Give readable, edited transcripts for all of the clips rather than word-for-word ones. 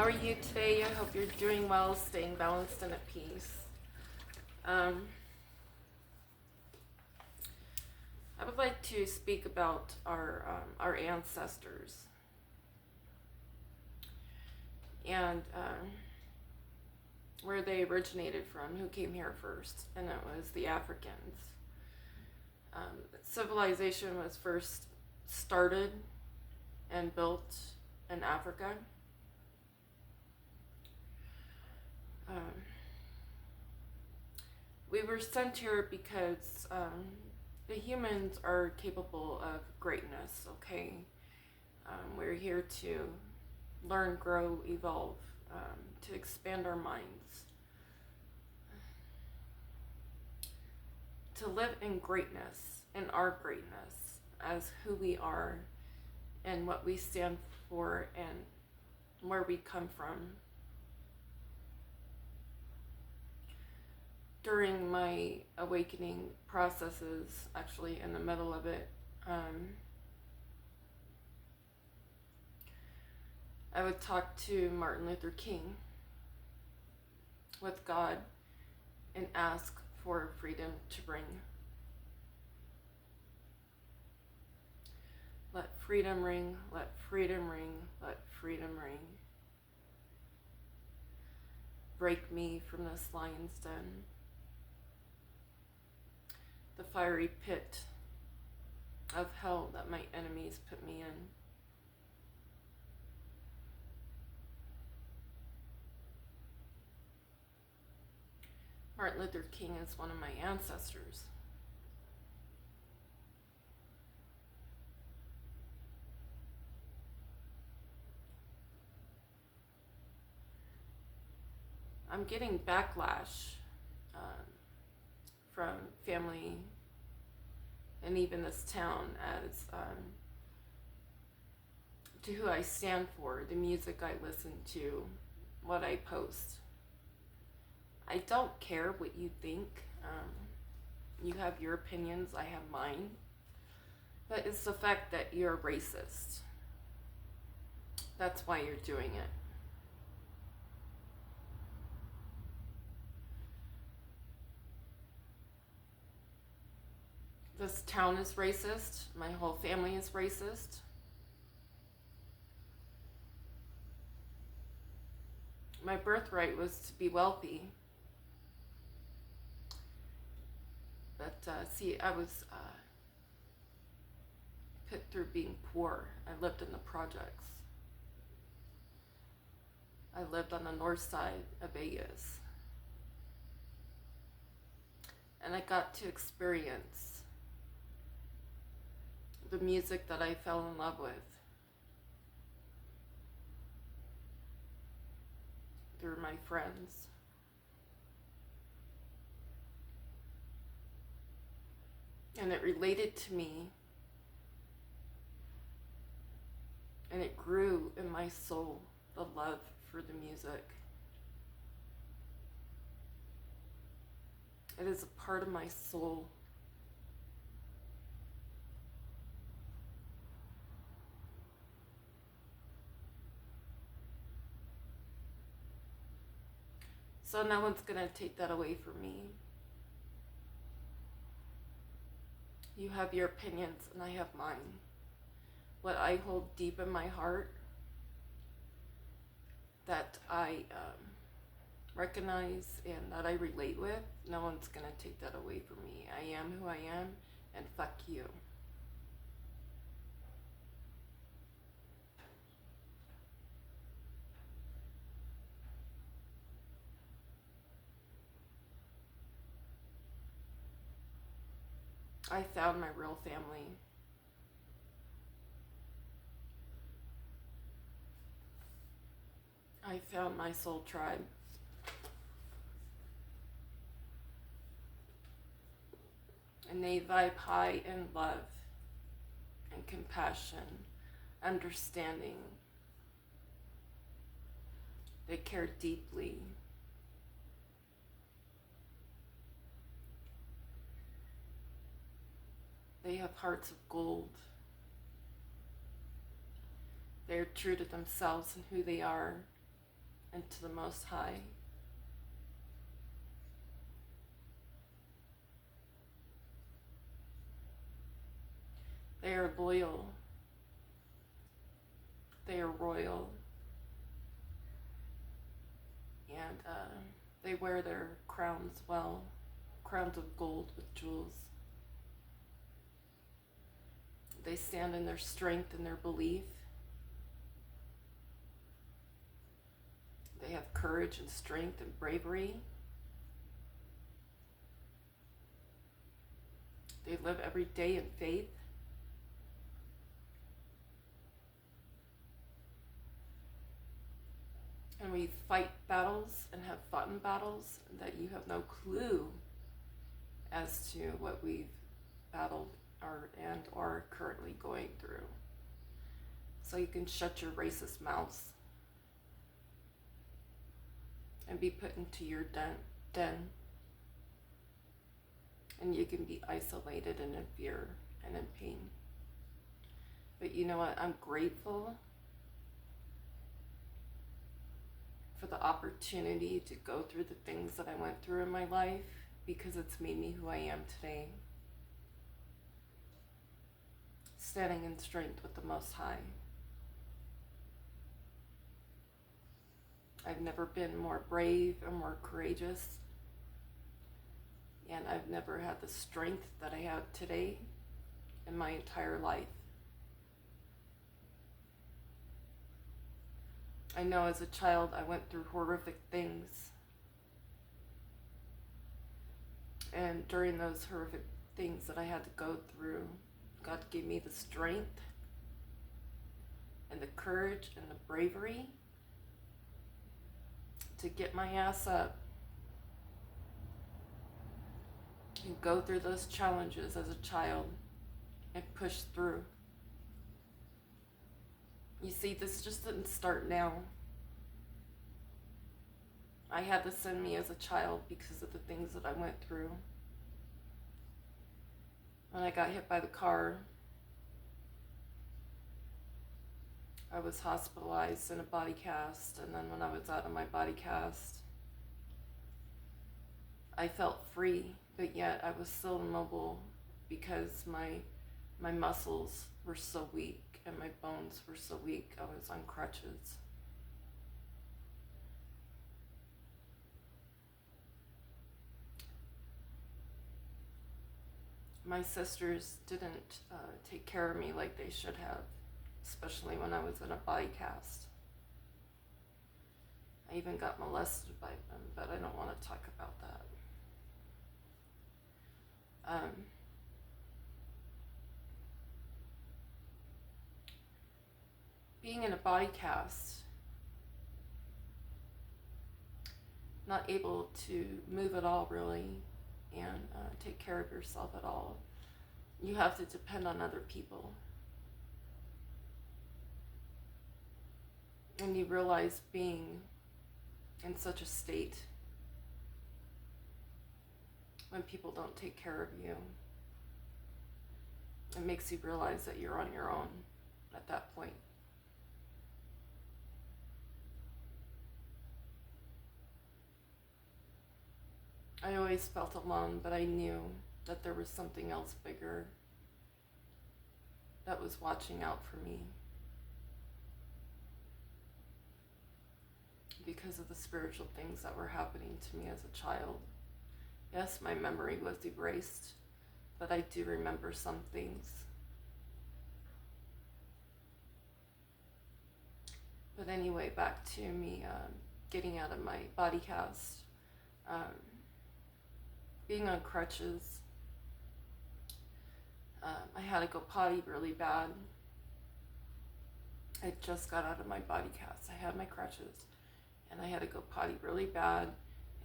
How are you today? I hope you're doing well, staying balanced and at peace. I would like to speak about our ancestors and where they originated from, who came here first, and it was the Africans. Civilization was first started and built in Africa. We were sent here because the humans are capable of greatness, okay? We're here to learn, grow, evolve, to expand our minds, to live in greatness, in our greatness, as who we are and what we stand for and where we come from. During my awakening processes, actually in the middle of it, I would talk to Martin Luther King with God and ask for freedom to bring. Let freedom ring, let freedom ring, let freedom ring. Break me from this lion's den, the fiery pit of hell that my enemies put me in. Martin Luther King is one of my ancestors. I'm getting backlash from family and even this town as to who I stand for, the music I listen to, what I post. I don't care what you think. You have your opinions, I have mine. But it's the fact that you're racist. That's why you're doing it. This town is racist. My whole family is racist. My birthright was to be wealthy. But see, I was put through being poor. I lived in the projects. I lived on the north side of Vegas. And I got to experience the music that I fell in love with through my friends. And it related to me, and it grew in my soul, the love for the music. It is a part of my soul. So no one's gonna take that away from me. You have your opinions and I have mine. What I hold deep in my heart that I recognize and that I relate with, no one's gonna take that away from me. I am who I am, and fuck you. I found my real family. I found my soul tribe. And they vibe high in love and compassion, understanding. They care deeply. They have hearts of gold. They're true to themselves and who they are. and to the Most High. They are loyal. They are royal. And they wear their crowns well, crowns of gold with jewels. They stand in their strength and their belief. They have courage and strength and bravery. They live every day in faith. And we fight battles and have fought in battles that you have no clue as to what we've battled and are currently going through. So you can shut your racist mouths and be put into your den. And you can be isolated and in fear and in pain. But you know what? I'm grateful for the opportunity to go through the things that I went through in my life, because it's made me who I am today. Standing in strength with the Most High. I've never been more brave or more courageous. And I've never had the strength that I have today in my entire life. I know as a child I went through horrific things. And during those horrific things that I had to go through, God gave me the strength and the courage and the bravery to get my ass up and go through those challenges as a child and push through. You see, this just didn't start now. I had this in me as a child because of the things that I went through. When I got hit by the car, I was hospitalized in a body cast, and then when I was out of my body cast, I felt free, but yet I was still immobile because my muscles were so weak and my bones were so weak. I was on crutches. My sisters didn't take care of me like they should have, especially when I was in a body cast. I even got molested by them, but I don't want to talk about that. Being in a body cast, not able to move at all really, and take care of yourself at all. You have to depend on other people. And you realize being in such a state when people don't take care of you, it makes you realize that you're on your own at that point. I always felt alone, but I knew that there was something else bigger that was watching out for me because of the spiritual things that were happening to me as a child. Yes, my memory was erased, but I do remember some things. But anyway, back to me getting out of my body cast. Being on crutches, I had to go potty really bad. I just got out of my body cast. I had my crutches, and I had to go potty really bad,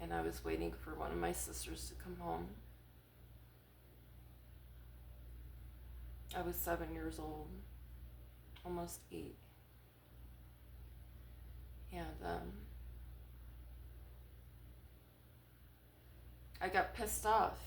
and I was waiting for one of my sisters to come home. I was 7 years old, almost 8. And I got pissed off.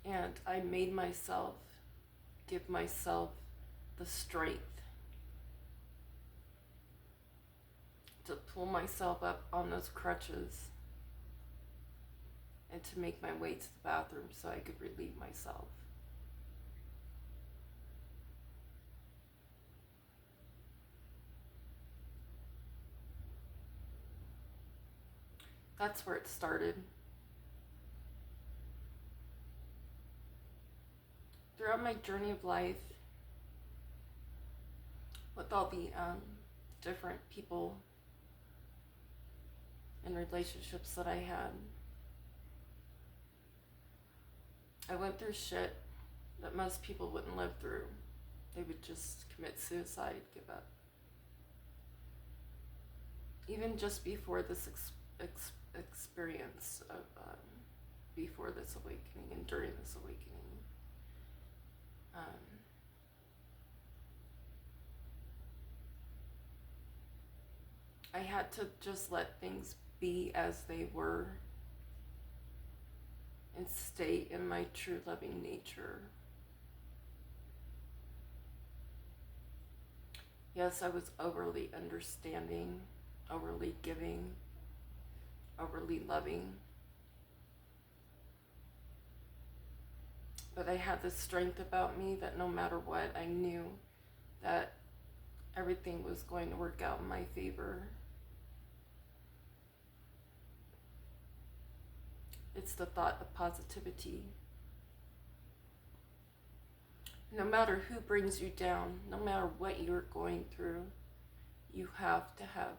And I made myself give myself the strength to pull myself up on those crutches and to make my way to the bathroom so I could relieve myself. That's where it started. Throughout my journey of life, with all the different people and relationships that I had, I went through shit that most people wouldn't live through. They would just commit suicide, give up. Even just before this experience of before this awakening and during this awakening, I had to just let things be as they were and stay in my true loving nature. Yes, I was overly understanding, overly giving, overly loving. But I had this strength about me that no matter what, I knew that everything was going to work out in my favor. It's the thought of positivity. No matter who brings you down, no matter what you're going through, you have to have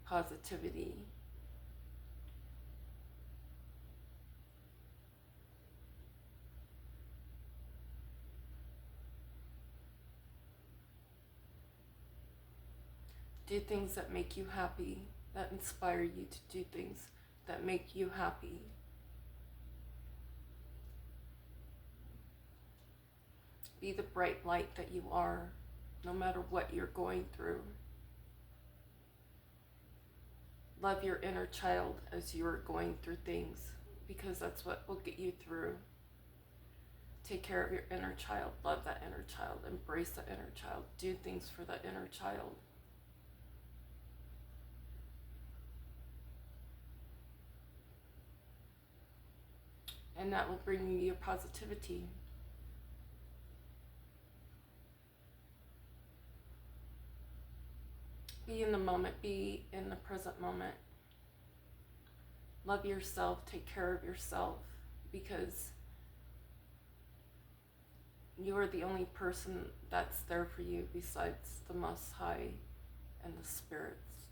positivity. Do things that make you happy, that inspire you to do things that make you happy. Be the bright light that you are, no matter what you're going through. Love your inner child as you're going through things, because that's what will get you through. Take care of your inner child, love that inner child, embrace that inner child, do things for that inner child. And that will bring you your positivity. Be in the moment, be in the present moment. Love yourself, take care of yourself, because you are the only person that's there for you besides the Most High and the spirits.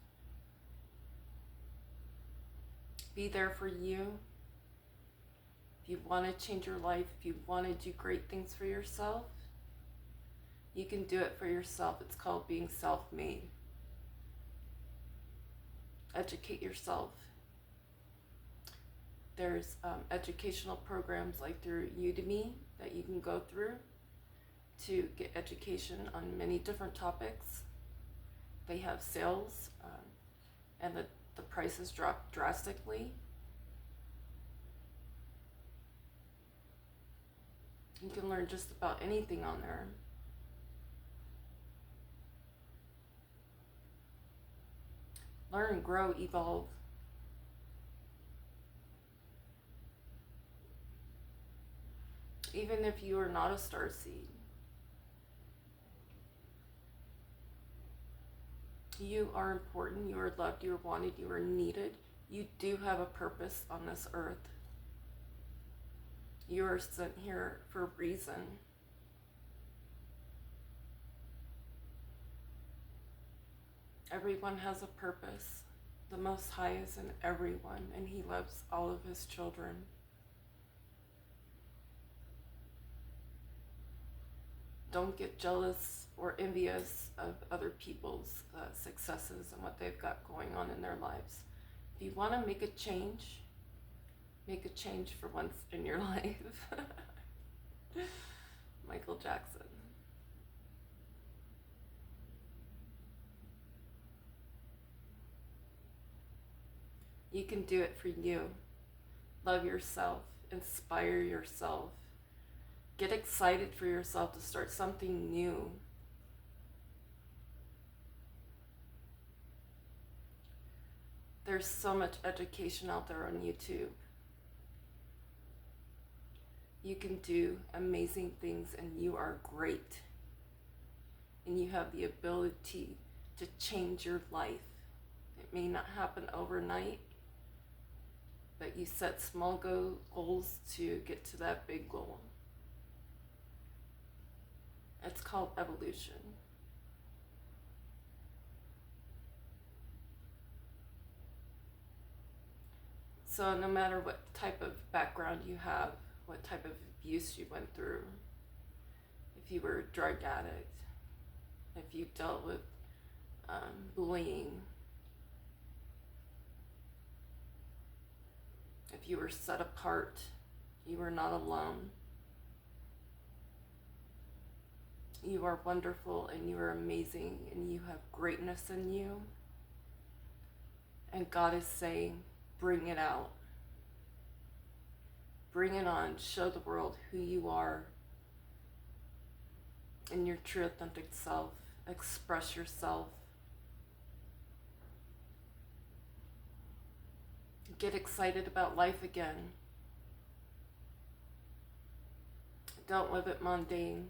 Be there for you. If you want to change your life, if you want to do great things for yourself, you can do it for yourself. It's called being self-made. Educate yourself. There's educational programs like through Udemy that you can go through to get education on many different topics. They have sales and the prices drop drastically. You can learn just about anything on there. Learn, grow, evolve. Even if you are not a starseed, you are important, you are loved, you are wanted, you are needed. You do have a purpose on this earth. You are sent here for a reason. Everyone has a purpose. The Most High is in everyone, and He loves all of His children. Don't get jealous or envious of other people's successes and what they've got going on in their lives. If you want to make a change for once in your life. Michael Jackson. You can do it for you. Love yourself. Inspire yourself. Get excited for yourself to start something new. There's so much education out there on YouTube. You can do amazing things, and you are great. And you have the ability to change your life. It may not happen overnight, but you set small goals to get to that big goal. It's called evolution. So no matter what type of background you have, what type of abuse you went through, if you were a drug addict, if you dealt with bullying, if you were set apart, you were not alone. You are wonderful, and you are amazing, and you have greatness in you. And God is saying, bring it out. Bring it on. Show the world who you are in your true authentic self. Express yourself. Get excited about life again. Don't live it mundane.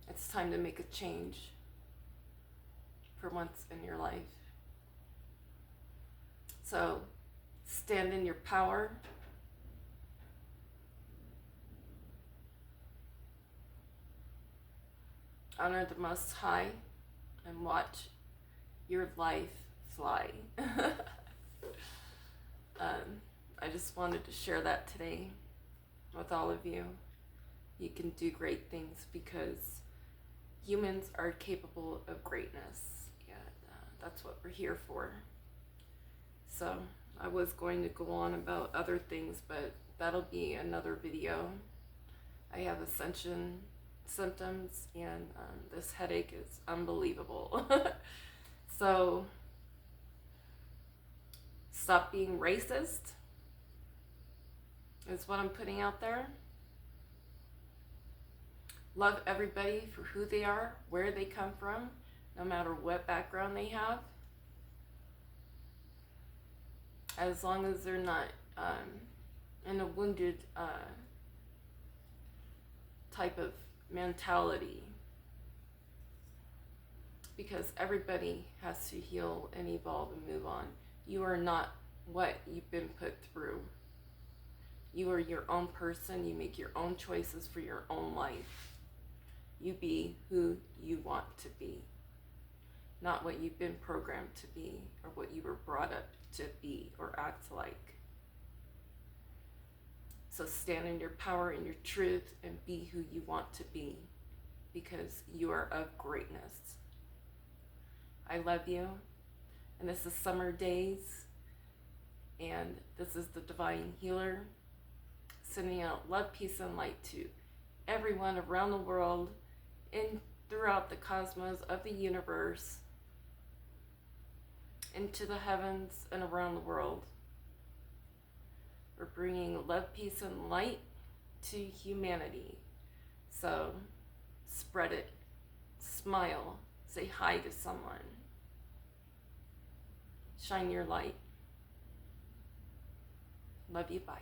It's time to make a change for once in your life. So, stand in your power. Honor the Most High and watch your life fly. I just wanted to share that today with all of you. You can do great things because humans are capable of greatness, and that's what we're here for. So I was going to go on about other things, but that'll be another video. I have ascension symptoms, and this headache is unbelievable. So stop being racist is what I'm putting out there. Love everybody for who they are, where they come from, no matter what background they have. As long as they're not in a wounded type of mentality. Because everybody has to heal and evolve and move on. You are not what you've been put through. You are your own person. You make your own choices for your own life. You be who you want to be, not what you've been programmed to be or what you were brought up to be or act like. So stand in your power and your truth and be who you want to be, because you are of greatness. I love you, and this is Summer Days, and this is the Divine Healer, sending out love, peace, and light to everyone around the world, and throughout the cosmos of the universe, into the heavens and around the world. We're bringing love, peace, and light to humanity. So spread it, smile, say hi to someone, shine your light. Love you, bye.